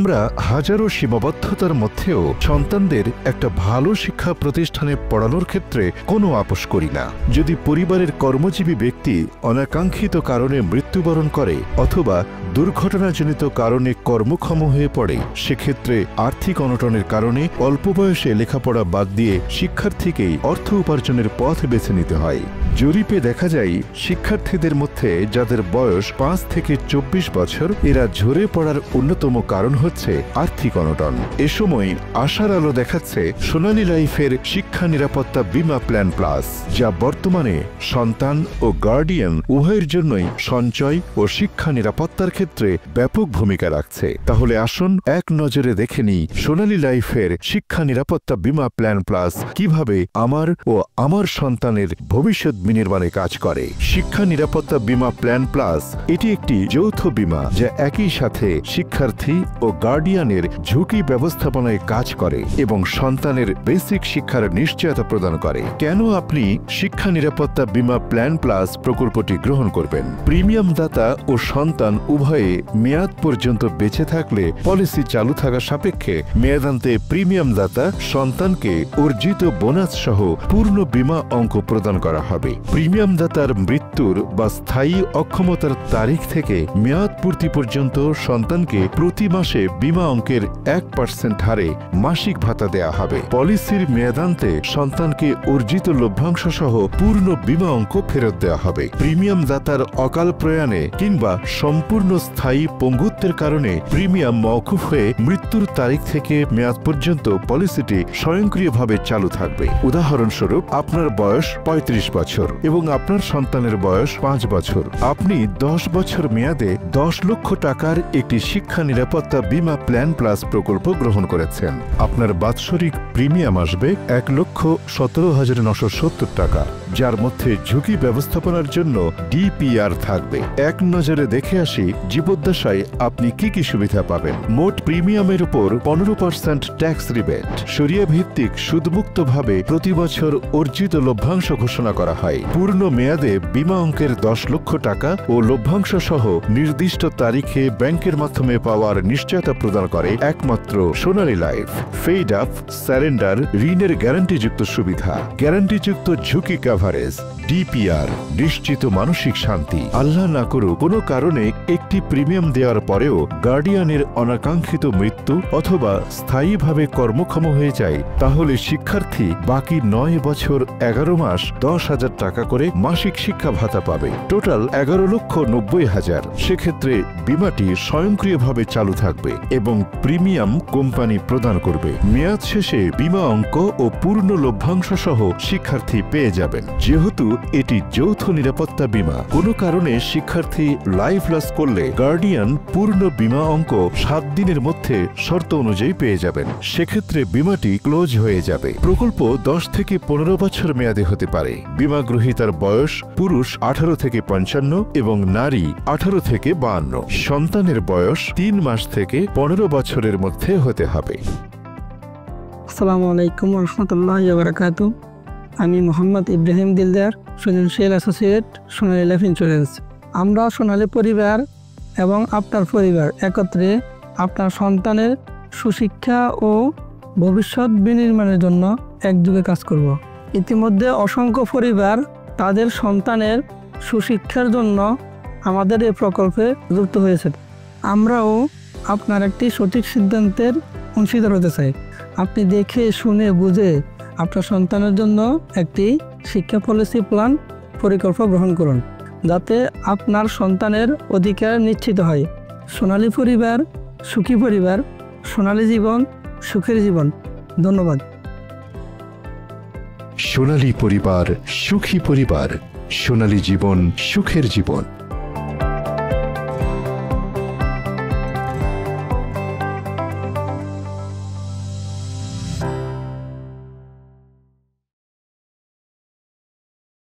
আমরা হাজারো সীমাবদ্ধতার মধ্যেও সন্তানদের একটা ভালো শিক্ষা প্রতিষ্ঠানে পড়ানোর ক্ষেত্রে কোনো আপোষ করি না। যদি পরিবারের কর্মজীবী ব্যক্তি অনাকাঙ্ক্ষিত কারণে মৃত্যুবরণ করে অথবা দুর্ঘটনাজনিত কারণে কর্মক্ষম হয়ে পড়ে, সেক্ষেত্রে আর্থিক অনটনের কারণে অল্প বয়সে লেখাপড়া বাদ দিয়ে শিক্ষার্থীকেই অর্থ উপার্জনের পথ বেছে নিতে হয়। জরিপে দেখা যায়, শিক্ষার্থীদের মধ্যে যাদের বয়স 5 থেকে 24 বছর, এরা ঝরে পড়ার অন্যতম কারণ হচ্ছে আর্থিক অনটন। এ সময় আশার আলো দেখাচ্ছে সোনালী লাইফের শিক্ষা নিরাপত্তা বীমা প্ল্যান প্লাস, যা বর্তমানে সন্তান ও গার্ডিয়ান উভয়ের জন্যই সঞ্চয় ও শিক্ষা নিরাপত্তার ক্ষেত্রে ব্যাপক ভূমিকা রাখছে। তাহলে আসুন এক নজরে দেখে নিই সোনালী লাইফের শিক্ষা নিরাপত্তা বীমা প্ল্যান প্লাস কিভাবে আমার ও আমার সন্তানের ভবিষ্যৎ বিনির্মাণে কাজ করে। শিক্ষা নিরাপত্তা বীমা প্ল্যান প্লাস এটি একটি যৌথ বীমা যা একই সাথে শিক্ষার্থী ও গার্ডিয়ানের ঝুঁকি ব্যবস্থাপনায় কাজ করে এবং সন্তানের বেসিক শিক্ষার নিশ্চয়তা প্রদান করে। কেন আপনি শিক্ষা নিরাপত্তা বীমা প্ল্যান প্লাস প্রকল্পটি গ্রহণ করবেন? প্রিমিয়াম দাতা ও সন্তান উভয়ে মেয়াদ পর্যন্ত বেঁচে থাকলে পলিসি চালু থাকা সাপেক্ষে মেয়াদান্তে প্রিমিয়াম দাতা সন্তানকে অর্জিত বোনাস সহ পূর্ণ বীমা অঙ্ক প্রদান করা হবে। প্রিমিয়াম দাতার মৃত্যুর বা স্থায়ী অক্ষমতার তারিখ থেকে মেয়াদ পূর্তি পর্যন্ত সন্তানকে প্রতি মাসে বীমা অঙ্কের 1% হারে মাসিক ভাতা দেয়া হবে। পলিসির মেয়াদান্তে সন্তানকে অর্জিত লভ্যাংশ সহ পূর্ণ বীমা অঙ্ক ফেরত দেওয়া হবে। প্রিমিয়াম দাতার অকাল প্রয়াণে কিংবা সম্পূর্ণ স্থায়ী পঙ্গুত্বের কারণে প্রিমিয়াম মওকুফ হয়ে মৃত্যুর তারিখ থেকে মেয়াদ পর্যন্ত পলিসিটি স্বয়ংক্রিয়ভাবে চালু থাকবে। উদাহরণস্বরূপ, আপনার বয়স 35 বছর এবং আপনার সন্তানের বয়স 5 বছর। আপনি 10 বছর মেয়াদে 10 লক্ষ টাকার একটি শিক্ষা নিরাপত্তা বীমা প্ল্যান প্লাস প্রকল্প গ্রহণ করেছেন। আপনার বাৎসরিক প্রিমিয়াম আসবে 1,17,970 টাকা, যার মধ্যে ঝুঁকি ব্যবস্থাপনার জন্য ডিপিআর থাকবে। এক নজরে দেখে আসি জীবদ্দশায় আপনি কি কি সুবিধা পাবেন। মোট প্রিমিয়ামের উপর 15% ট্যাক্স রিবেট, শরিয়া ভিত্তিক সুদমুক্তভাবে প্রতি বছর অর্জিত লভ্যাংশ ঘোষণা করা হয়। পূর্ণ মেয়াদে বীমা অঙ্কের 10 লক্ষ টাকা ও লভ্যাংশ সহ নির্দিষ্ট তারিখে ব্যাংকের মাধ্যমে পাওয়ার নিশ্চয়তা প্রদান করে একমাত্র সোনালী লাইফ। ফেড আপ, স্যারেন্ডার, ঋণের গ্যারান্টিযুক্ত সুবিধা, গ্যারান্টিযুক্ত ঝুঁকি কভারেজ, ডিপিআর, নিশ্চিত মানসিক শান্তি। আল্লাহ না করুক কোনো কারণে একটি প্রিমিয়াম দেওয়ার পরেও গার্ডিয়ানের অনাকাঙ্ক্ষিত মৃত্যু অথবা স্থায়ীভাবে কর্মক্ষম হয়ে যায়, তাহলে শিক্ষার্থী বাকি 9 বছর 11 মাস 10,000 টাকা করে মাসিক শিক্ষা ভাতা পাবে। টোটাল 11,90,000। সেক্ষেত্রে বীমাটি স্বয়ংক্রিয়ভাবে চালু থাকবে এবং প্রিমিয়াম কোম্পানি প্রদান করবে। মেয়াদ শেষে বীমা অঙ্ক ও পূর্ণ লভ্যাংশ সহ শিক্ষার্থী পেয়ে যাবেন। যেহেতু এটি যৌথ নিরাপত্তা বীমা, কোনো কারণে শিক্ষার্থী লাইফ লস করলে গার্ডিয়ান পূর্ণ বীমা অঙ্ক 7 দিনের মধ্যে শর্ত অনুযায়ী পেয়ে যাবেন। সেক্ষেত্রে বীমাটি ক্লোজ হয়ে যাবে। প্রকল্প 10 থেকে 15 বছর মেয়াদে হতে পারে। বীমা গ্রহীতার বয়স পুরুষ 18 থেকে 55 এবং নারী 18 থেকে 52। সন্তানের বয়স 3 মাস থেকে 15 বছরের মধ্যে হতে হবে। আসসালামু আলাইকুম ওয়া রাহমাতুল্লাহি ওয়া বারাকাতুহু। আমি মোহাম্মদ ইব্রাহিম দিলদার, সৃজনশীল অ্যাসোসিয়েট, সোনালী লাইফ ইন্স্যুরেন্স। আমরা সোনালী পরিবার এবং আপনার পরিবার একত্রে আপনার সন্তানের সুশিক্ষা ও ভবিষ্যৎ বিনির্মাণের জন্য একযোগে কাজ করব। ইতিমধ্যে অসংখ্য পরিবার তাদের সন্তানের সুশিক্ষার জন্য আমাদের এই প্রকল্পে যুক্ত হয়েছে। আমরাও আপনার একটি সঠিক সিদ্ধান্তের অংশীদার হতে চাই। আপনি দেখে শুনে বুঝে আপনার সন্তানের জন্য একটি শিক্ষা পলিসি প্ল্যান পরিকল্পনা গ্রহণ করুন, যাতে আপনার সন্তানের অধিকার নিশ্চিত হয়। সোনালী পরিবার, সুখী পরিবার, সোনালী জীবন, সুখের জীবন। ধন্যবাদ। সোনালী পরিবার, সুখী পরিবার, সোনালী জীবন, সুখের জীবন।